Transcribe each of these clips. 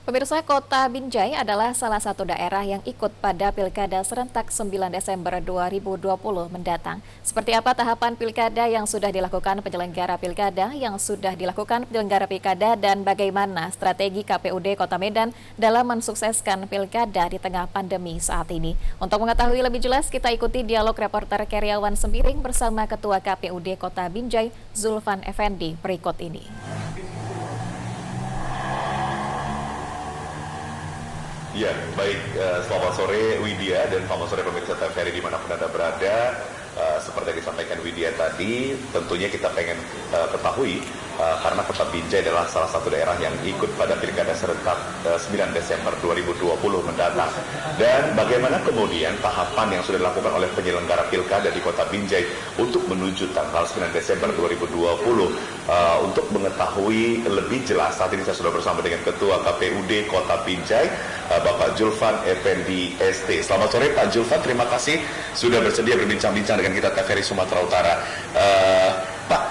Pemirsa, Kota Binjai adalah salah satu daerah yang ikut pada Pilkada serentak 9 Desember 2020 mendatang. Seperti apa tahapan Pilkada yang sudah dilakukan penyelenggara Pilkada dan bagaimana strategi KPUD Kota Medan dalam mensukseskan Pilkada di tengah pandemi saat ini. Untuk mengetahui lebih jelas, kita ikuti dialog reporter Keriawan Sembiring bersama Ketua KPUD Kota Binjai, Zulfan Effendi, berikut ini. Ya, baik. Selamat sore Widya dan selamat sore pemirsa TVRI dimanapun Anda berada. Seperti yang disampaikan Widya tadi, tentunya kita pengen ketahui karena Kota Binjai adalah salah satu daerah yang ikut pada Pilkada serentak 9 Desember 2020 mendatang. Dan bagaimana kemudian tahapan yang sudah dilakukan oleh penyelenggara Pilkada di Kota Binjai untuk menuju tanggal 9 Desember 2020. Untuk mengetahui lebih jelas, saat ini saya sudah bersama dengan Ketua KPUD Kota Binjai, Bapak Zulfan Effendi ST. Selamat sore Pak Zulfan, terima kasih sudah bersedia berbincang-bincang dengan kita TVRI Sumatera Utara. Pak,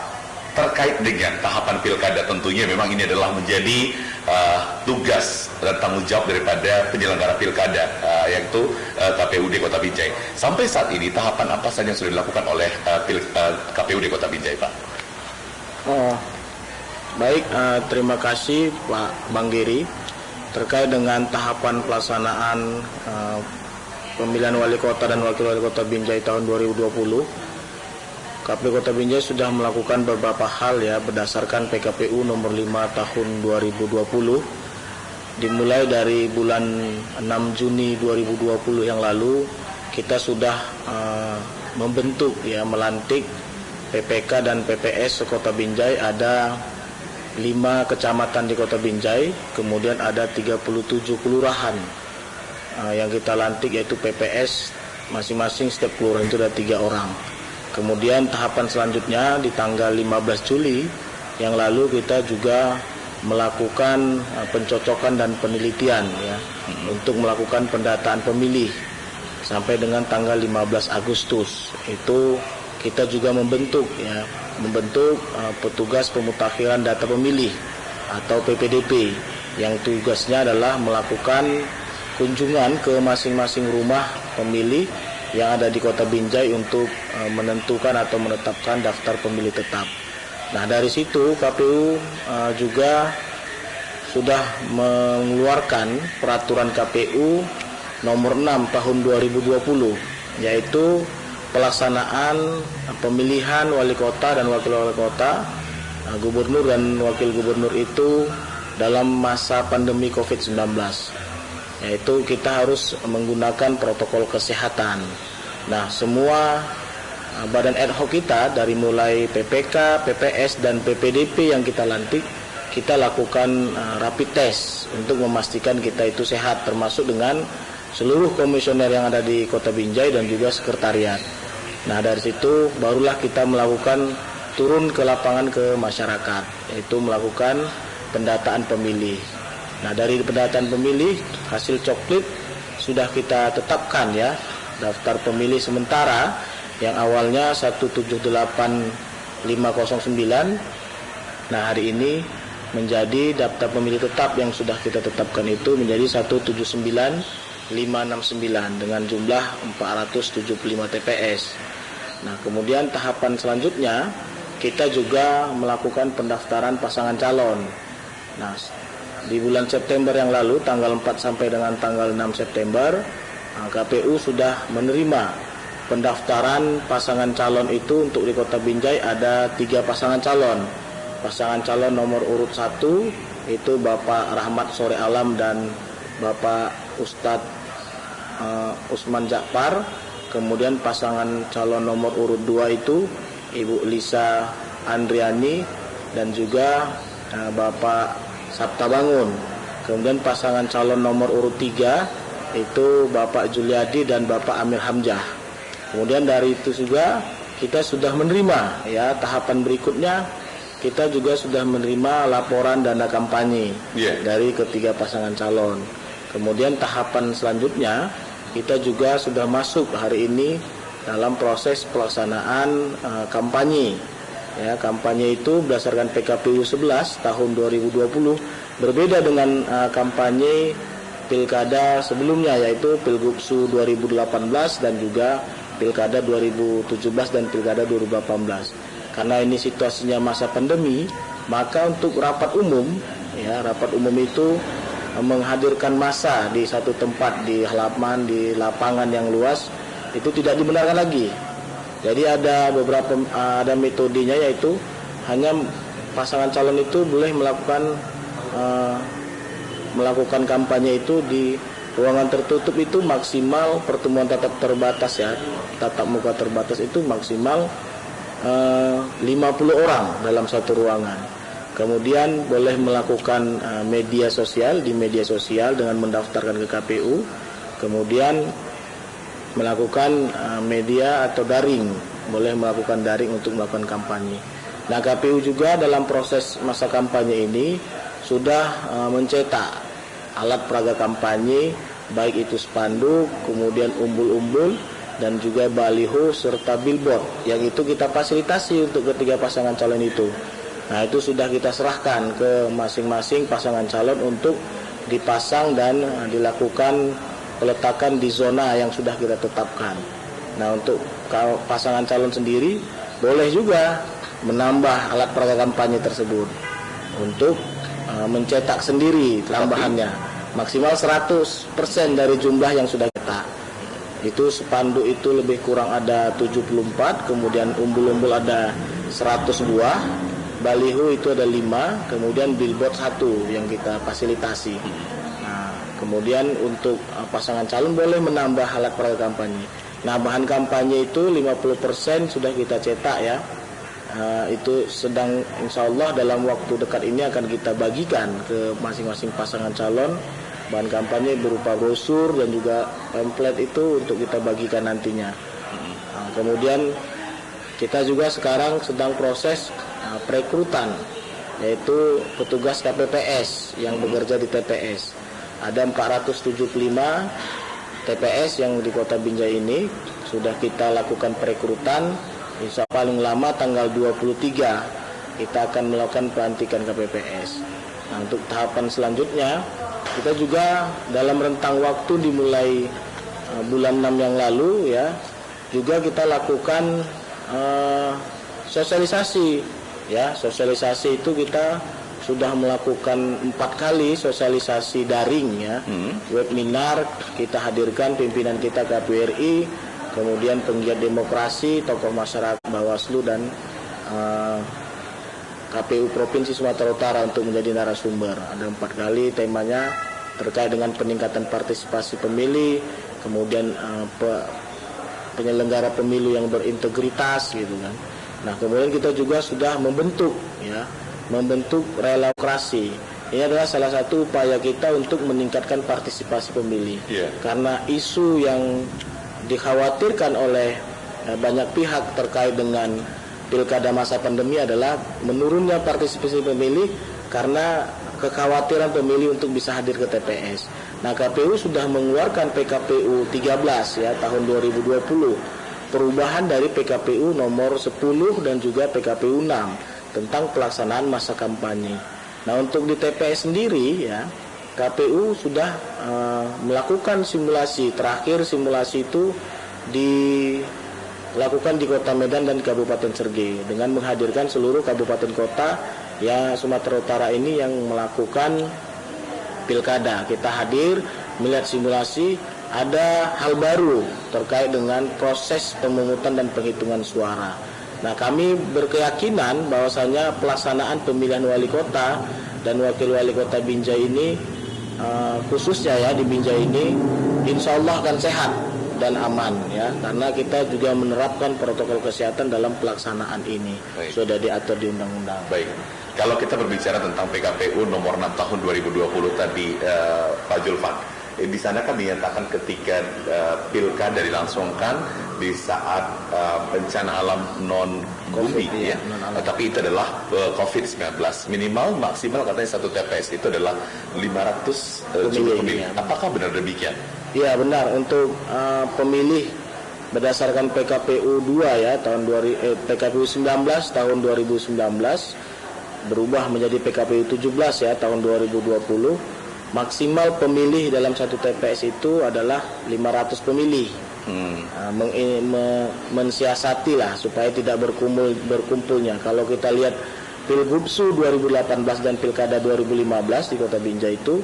terkait dengan tahapan pilkada, tentunya memang ini adalah menjadi tugas dan tanggung jawab daripada penyelenggara pilkada, yaitu KPUD Kota Binjai. Sampai saat ini tahapan apa saja yang sudah dilakukan oleh KPUD Kota Binjai, Pak? Baik, terima kasih Pak Bang Giri. Terkait dengan tahapan pelaksanaan pemilihan wali kota dan wakil wali kota Binjai tahun 2020, KPU Kota Binjai sudah melakukan beberapa hal ya berdasarkan PKPU nomor 5 tahun 2020. Dimulai dari bulan 6 Juni 2020 yang lalu, kita sudah membentuk ya, melantik PPK dan PPS Kota Binjai. Ada 5 kecamatan di Kota Binjai, kemudian ada 37 kelurahan yang kita lantik, yaitu PPS masing-masing setiap kelurahan itu ada 3 orang. Kemudian tahapan selanjutnya di tanggal 15 Juli yang lalu kita juga melakukan pencocokan dan penelitian ya, untuk melakukan pendataan pemilih sampai dengan tanggal 15 Agustus. Itu kita juga membentuk petugas pemutakhiran data pemilih atau PPDP yang tugasnya adalah melakukan kunjungan ke masing-masing rumah pemilih yang ada di Kota Binjai untuk menentukan atau menetapkan daftar pemilih tetap. Nah, dari situ KPU juga sudah mengeluarkan peraturan KPU nomor 6 tahun 2020, yaitu pelaksanaan pemilihan wali kota dan wakil wali kota, gubernur dan wakil gubernur itu dalam masa pandemi COVID-19. Yaitu kita harus menggunakan protokol kesehatan. Nah, semua badan ad hoc kita dari mulai PPK, PPS dan PPDP yang kita lantik, kita lakukan rapid test untuk memastikan kita itu sehat, termasuk dengan seluruh komisioner yang ada di Kota Binjai dan juga sekretariat. Nah, dari situ barulah kita melakukan turun ke lapangan ke masyarakat, yaitu melakukan pendataan pemilih. Nah, dari pendataan pemilih, hasil coklit sudah kita tetapkan ya, daftar pemilih sementara yang awalnya 178509. Nah, hari ini menjadi daftar pemilih tetap yang sudah kita tetapkan itu menjadi 179569 dengan jumlah 475 TPS. Nah, kemudian tahapan selanjutnya kita juga melakukan pendaftaran pasangan calon. Nah, di bulan September yang lalu, tanggal 4 sampai dengan tanggal 6 September, KPU sudah menerima pendaftaran pasangan calon itu. Untuk di Kota Binjai ada 3 pasangan calon. Pasangan calon nomor urut 1 itu Bapak Rahmat Sore Alam dan Bapak Ustadz Usman Jakpar. Kemudian pasangan calon nomor urut 2 itu Ibu Lisa Andriani dan juga Bapak Sabta Bangun. Kemudian pasangan calon nomor urut 3 itu Bapak Juliadi dan Bapak Amir Hamzah. Kemudian dari itu juga kita sudah menerima ya, tahapan berikutnya kita juga sudah menerima laporan dana kampanye dari ketiga pasangan calon. Kemudian tahapan selanjutnya kita juga sudah masuk hari ini dalam proses pelaksanaan kampanye. Ya, kampanye itu berdasarkan PKPU 11 tahun 2020 berbeda dengan kampanye pilkada sebelumnya, yaitu Pilgubsu 2018 dan juga Pilkada 2017 dan Pilkada 2018. Karena ini situasinya masa pandemi, maka untuk rapat umum itu menghadirkan massa di satu tempat, di halaman, di lapangan yang luas, itu tidak dibenarkan lagi. Jadi ada metodenya, yaitu hanya pasangan calon itu boleh melakukan kampanye itu di ruangan tertutup, itu maksimal pertemuan tatap terbatas ya, tatap muka terbatas itu maksimal 50 orang dalam satu ruangan. Kemudian boleh melakukan media sosial dengan mendaftarkan ke KPU, kemudian melakukan media atau daring, boleh melakukan daring untuk melakukan kampanye. Nah, KPU juga dalam proses masa kampanye ini sudah mencetak alat peraga kampanye, baik itu spanduk, kemudian umbul-umbul, dan juga baliho serta billboard, yang itu kita fasilitasi untuk ketiga pasangan calon itu. Nah, itu sudah kita serahkan ke masing-masing pasangan calon untuk dipasang dan dilakukan peletakan di zona yang sudah kita tetapkan. Nah, untuk pasangan calon sendiri boleh juga menambah alat peraga kampanye tersebut untuk mencetak sendiri tambahannya maksimal 100% dari jumlah yang sudah kita. Itu spanduk itu lebih kurang ada 74, kemudian umbul-umbul ada 100 buah, baliho itu ada 5, kemudian billboard 1 yang kita fasilitasi. Kemudian untuk pasangan calon boleh menambah alat peraga kampanye. Nah, bahan kampanye itu 50% sudah kita cetak ya. Itu sedang insya Allah dalam waktu dekat ini akan kita bagikan ke masing-masing pasangan calon. Bahan kampanye berupa brosur dan juga pamflet itu untuk kita bagikan nantinya. Kemudian kita juga sekarang sedang proses perekrutan, yaitu petugas KPPS yang bekerja di TPS. Ada 475 TPS yang di Kota Binjai ini sudah kita lakukan perekrutan. Insya Allah paling lama tanggal 23 kita akan melakukan pelantikan KPPS. Nah, untuk tahapan selanjutnya kita juga dalam rentang waktu dimulai bulan 6 yang lalu ya, juga kita lakukan sosialisasi ya. Sosialisasi itu kita sudah melakukan 4 kali sosialisasi daring ya, webinar, kita hadirkan pimpinan kita KPU RI, kemudian penggiat demokrasi, tokoh masyarakat, Bawaslu dan KPU Provinsi Sumatera Utara untuk menjadi narasumber. Ada 4 kali, temanya terkait dengan peningkatan partisipasi pemilih, kemudian penyelenggara pemilu yang berintegritas gitu kan. Nah, kemudian kita juga sudah membentuk relokrasi. Ini adalah salah satu upaya kita untuk meningkatkan partisipasi pemilih. Karena isu yang dikhawatirkan oleh banyak pihak terkait dengan pilkada masa pandemi adalah menurunnya partisipasi pemilih karena kekhawatiran pemilih untuk bisa hadir ke TPS. Nah, KPU sudah mengeluarkan PKPU 13 ya tahun 2020, perubahan dari PKPU nomor 10 dan juga PKPU 6 tentang pelaksanaan masa kampanye. Nah, untuk di TPS sendiri ya, KPU sudah melakukan simulasi. Terakhir simulasi itu dilakukan di Kota Medan dan Kabupaten Srege dengan menghadirkan seluruh kabupaten kota ya Sumatera Utara ini yang melakukan pilkada. Kita hadir melihat simulasi, ada hal baru terkait dengan proses pemungutan dan penghitungan suara. Nah, kami berkeyakinan bahwasanya pelaksanaan pemilihan wali kota dan wakil wali kota Binjai ini, khususnya ya di Binjai ini, insya Allah akan sehat dan aman ya, karena kita juga menerapkan protokol kesehatan dalam pelaksanaan ini. Sudah diatur di undang-undang. Baik. Kalau kita berbicara tentang PKPU nomor 6 tahun 2020 tadi, Pak Julfan, di sana kan dinyatakan ketika pilkada dilangsungkan di saat bencana alam non bumi ya, tapi itu adalah COVID-19. Minimal maksimal katanya satu TPS itu adalah 500 jumlah pemilih. Apakah benar demikian? Iya benar, untuk pemilih berdasarkan PKPU 2 ya PKPU 19 tahun 2019 berubah menjadi PKPU 17 ya tahun 2020, maksimal pemilih dalam satu TPS itu adalah 500 pemilih. Mensiasati lah supaya tidak berkumpulnya. Kalau kita lihat Pilgubsu 2018 dan Pilkada 2015 di Kota Binjai itu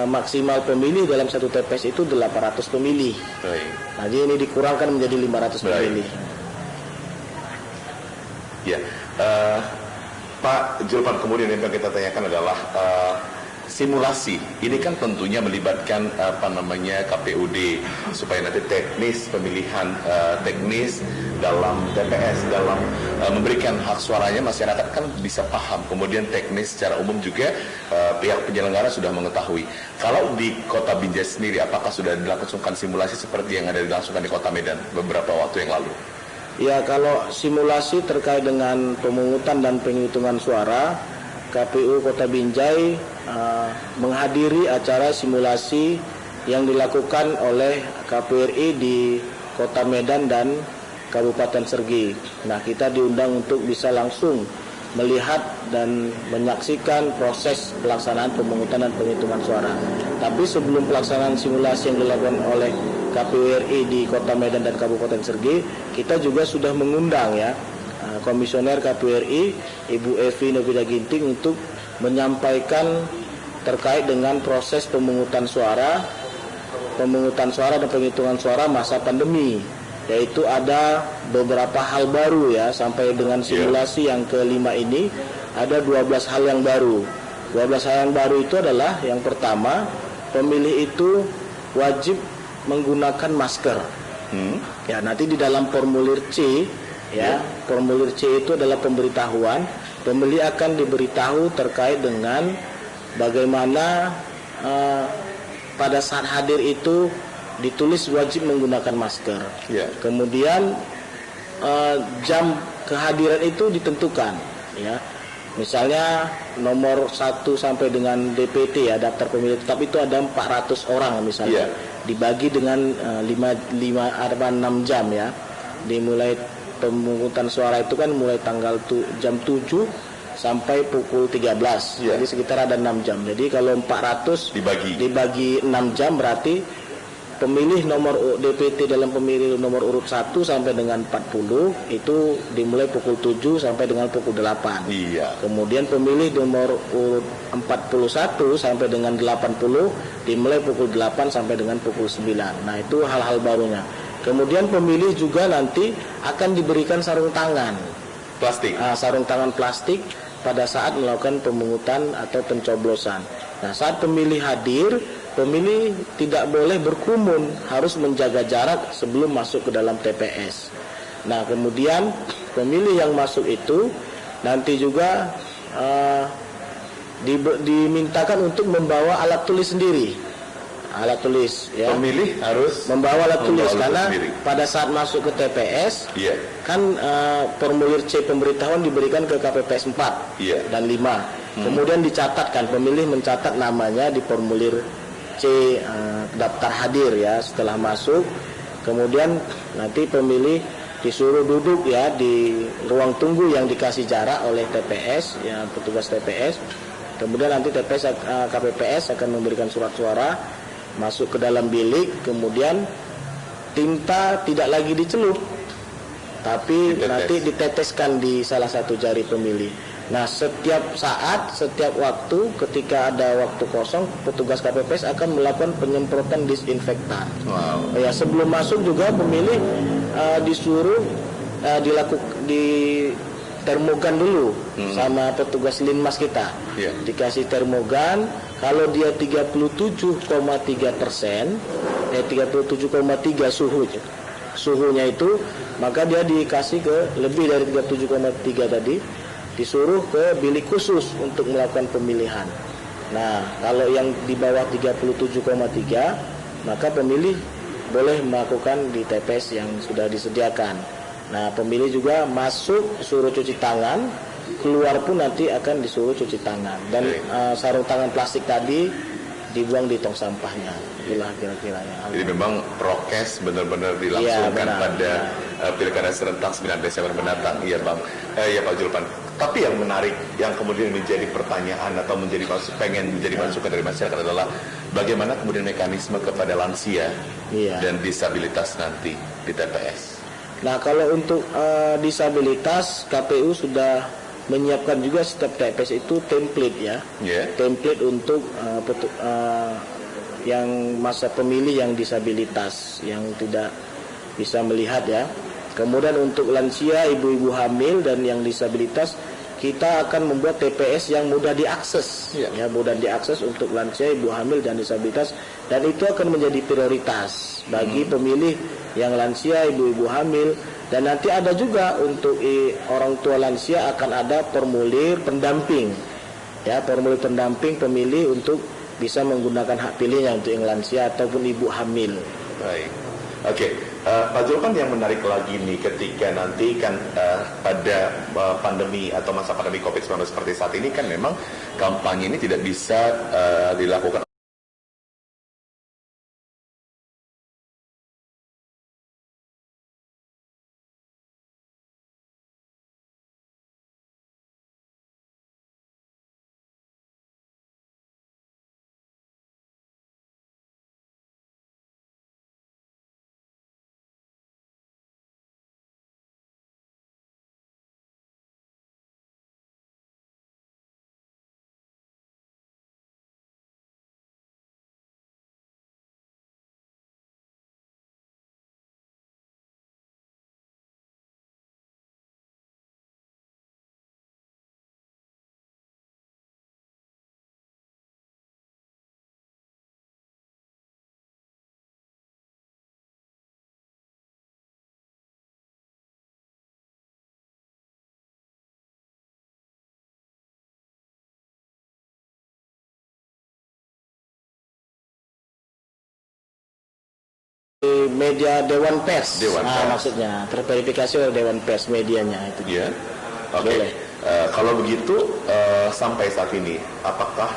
maksimal pemilih dalam satu TPS itu 800 pemilih. Jadi ini dikurangkan menjadi 500 pemilih. Ya, Pak Julpan, kemudian yang kita tanyakan adalah simulasi. Ini kan tentunya melibatkan KPUD supaya nanti teknis pemilihan teknis dalam TPS, dalam memberikan hak suaranya masyarakat kan bisa paham. Kemudian teknis secara umum juga pihak penyelenggara sudah mengetahui. Kalau di Kota Binjai sendiri, apakah sudah dilakukan simulasi seperti yang ada dilangsungkan di Kota Medan beberapa waktu yang lalu? Ya, kalau simulasi terkait dengan pemungutan dan penghitungan suara, KPU Kota Binjai menghadiri acara simulasi yang dilakukan oleh KPU RI di Kota Medan dan Kabupaten Sergi. Nah, kita diundang untuk bisa langsung melihat dan menyaksikan proses pelaksanaan pemungutan dan penghitungan suara. Tapi sebelum pelaksanaan simulasi yang dilakukan oleh KPU RI di Kota Medan dan Kabupaten Sergi, kita juga sudah mengundang ya Komisioner KPU RI Ibu Evi Novida Ginting untuk menyampaikan terkait dengan proses pemungutan suara dan penghitungan suara masa pandemi, yaitu ada beberapa hal baru ya, sampai dengan simulasi yang kelima ini ada 12 hal yang baru. 12 hal yang baru itu adalah yang pertama, pemilih itu wajib menggunakan masker. Ya, nanti di dalam formulir C ya, formulir C itu adalah pemberitahuan. Pemilih akan diberitahu terkait dengan bagaimana pada saat hadir itu ditulis wajib menggunakan masker. Kemudian jam kehadiran itu ditentukan ya. Misalnya nomor 1 sampai dengan DPT ya, daftar pemilih tetap itu ada 400 orang misalnya. Dibagi dengan 6 jam ya. Dimulai pemungutan suara itu kan mulai jam 7 sampai pukul 13. Jadi sekitar ada 6 jam. Jadi kalau 400 dibagi 6 jam berarti pemilih nomor DPT dalam pemilih nomor urut 1 sampai dengan 40 itu dimulai pukul 7 sampai dengan pukul 8. Kemudian pemilih nomor urut 41 sampai dengan 80 dimulai pukul 8 sampai dengan pukul 9. Nah, itu hal-hal barunya. Kemudian pemilih juga nanti akan diberikan sarung tangan plastik. Sarung tangan plastik pada saat melakukan pemungutan atau pencoblosan. Nah, saat pemilih hadir, pemilih tidak boleh berkerumun, harus menjaga jarak sebelum masuk ke dalam TPS. Nah, kemudian pemilih yang masuk itu nanti juga dimintakan untuk membawa alat tulis sendiri. Alat tulis ya. Pemilih harus membawa alat tulis karena pada saat masuk ke TPS kan formulir C pemberitahuan diberikan ke KPPS 4 dan 5. Kemudian dicatatkan, pemilih mencatat namanya di formulir C daftar hadir ya setelah masuk. Kemudian nanti pemilih disuruh duduk ya di ruang tunggu yang dikasih jarak oleh TPS ya, petugas TPS. Kemudian nanti KPPS akan memberikan surat suara masuk ke dalam bilik. Kemudian tinta tidak lagi dicelup tapi nanti diteteskan di salah satu jari pemilih. Nah, setiap saat, setiap waktu ketika ada waktu kosong, petugas KPPS akan melakukan penyemprotan disinfektan. Ya, sebelum masuk juga pemilih disuruh di termogan dulu sama petugas linmas kita. Dikasih termogan, kalau dia 37,3%, 37,3 suhunya itu, maka dia dikasih ke lebih dari 37,3 tadi, disuruh ke bilik khusus untuk melakukan pemilihan. Nah, kalau yang di bawah 37,3, maka pemilih boleh melakukan di TPS yang sudah disediakan. Nah, pemilih juga masuk suruh cuci tangan, keluar pun nanti akan disuruh cuci tangan. Dan sarung tangan plastik tadi dibuang di tong sampahnya. itulah kira-kira ya. Jadi memang prokes benar-benar dilangsungkan pada pilkada serentak 9 Desember mendatang. Iya Bang, ya Pak Julpan. Tapi yang menarik, yang kemudian menjadi pertanyaan atau pengen menjadi masukan dari masyarakat adalah bagaimana kemudian mekanisme kepada lansia dan disabilitas nanti di TPS. Nah kalau untuk disabilitas, KPU sudah menyiapkan juga setiap TPS itu template ya, template untuk yang masa pemilih yang disabilitas, yang tidak bisa melihat ya. Kemudian untuk lansia, ibu-ibu hamil dan yang disabilitas, kita akan membuat TPS yang mudah diakses, ya mudah diakses untuk lansia, ibu hamil dan disabilitas, dan itu akan menjadi prioritas bagi pemilih yang lansia, ibu-ibu hamil, dan nanti ada juga untuk orang tua lansia akan ada formulir pendamping, ya formulir pendamping pemilih untuk bisa menggunakan hak pilihnya untuk yang lansia ataupun ibu hamil. Baik. Oke, Pak Julpan, yang menarik lagi nih ketika nanti kan pada pandemi atau masa pandemi COVID-19 seperti saat ini kan memang kampanye ini tidak bisa dilakukan. Media Dewan Pers, Pers. Maksudnya terverifikasi oleh Dewan Pers medianya itu. Ya, oke. Kalau begitu sampai saat ini, apakah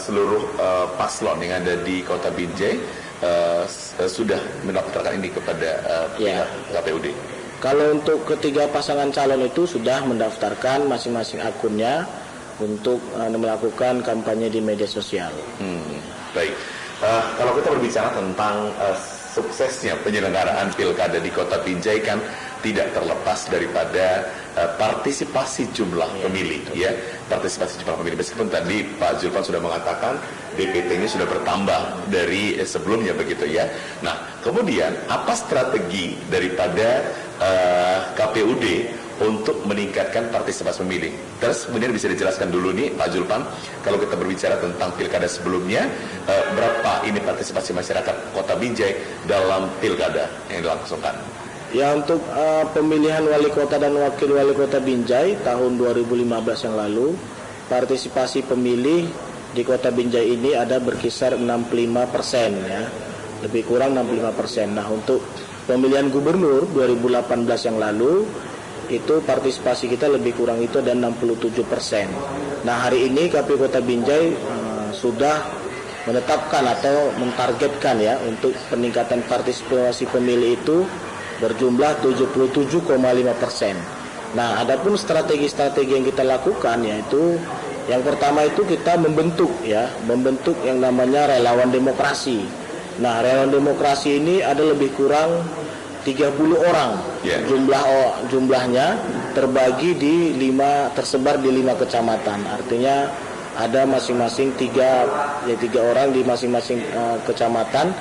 seluruh paslon yang ada di Kota Binjai sudah mendaftarkan ini kepada pihak KPUD? Kalau untuk ketiga pasangan calon itu sudah mendaftarkan masing-masing akunnya untuk melakukan kampanye di media sosial. Baik. Kalau kita berbicara tentang suksesnya penyelenggaraan pilkada di Kota Binjai kan tidak terlepas daripada partisipasi jumlah pemilih, ya, partisipasi jumlah pemilih. Meskipun tadi Pak Julpan sudah mengatakan DPT-nya sudah bertambah dari sebelumnya begitu ya. Nah, kemudian apa strategi daripada KPUD untuk meningkatkan partisipasi pemilih? Terus kemudian bisa dijelaskan dulu nih Pak Julpan, kalau kita berbicara tentang pilkada sebelumnya, berapa ini partisipasi masyarakat Kota Binjai dalam pilkada yang dilangsungkan? Ya, untuk pemilihan wali kota dan wakil wali kota Binjai tahun 2015 yang lalu, partisipasi pemilih di Kota Binjai ini ada berkisar 65% ya, lebih kurang 65%. Nah, untuk pemilihan gubernur 2018 yang lalu, itu partisipasi kita lebih kurang itu ada 67%. Nah, hari ini KPU Kota Binjai sudah menetapkan atau mentargetkan ya untuk peningkatan partisipasi pemilih itu berjumlah 77,5%. Nah, adapun strategi-strategi yang kita lakukan yaitu yang pertama itu kita membentuk yang namanya relawan demokrasi. Nah, relawan demokrasi ini ada lebih kurang 30 orang jumlahnya, terbagi di tersebar di 5 kecamatan. Artinya ada masing-masing 3 orang di masing-masing kecamatan.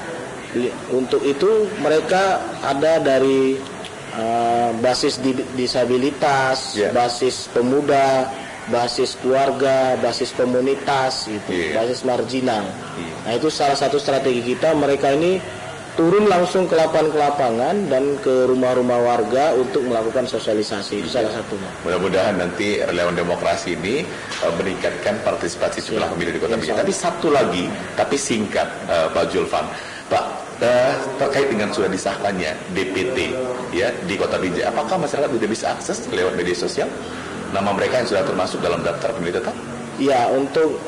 Untuk itu mereka ada dari basis disabilitas, basis pemuda, basis keluarga, basis komunitas, basis marginal. Nah, itu salah satu strategi kita. Mereka ini turun langsung ke lapangan dan ke rumah-rumah warga untuk melakukan sosialisasi. Itu salah satunya. Mudah-mudahan nanti relawan demokrasi ini meningkatkan partisipasi jumlah pemilih di Kota Binjai. Tapi satu lagi, tapi singkat Pak Julpan. Pak, terkait dengan sudah disahkannya DPT ya di Kota Binjai, apakah masyarakat sudah bisa akses lewat media sosial nama mereka yang sudah termasuk dalam daftar pemilih tetap? Ya, untuk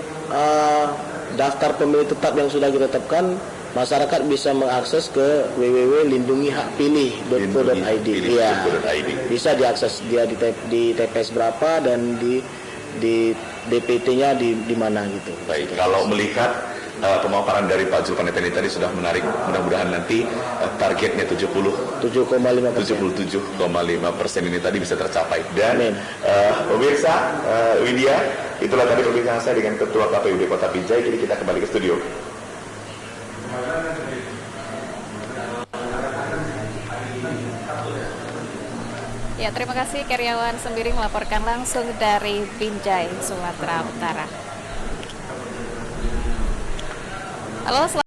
daftar pemilih tetap yang sudah kita tetapkan masyarakat bisa mengakses ke www.lindungihakpilih.co.id. Iya, bisa diakses dia di TPS berapa dan di DPT-nya di mana gitu. Baik, kalau melihat pemaparan dari Pak Zulkarnain tadi sudah menarik, mudah-mudahan nanti targetnya 77,5% ini tadi bisa tercapai. Dan pemirsa, Widya, itulah tadi perbincangan saya dengan Ketua KPUD Kota Binjai. Kini kita kembali ke studio. Ya, terima kasih Karyawan Sembiring melaporkan langsung dari Binjai, Sumatera Utara. Halo, selamat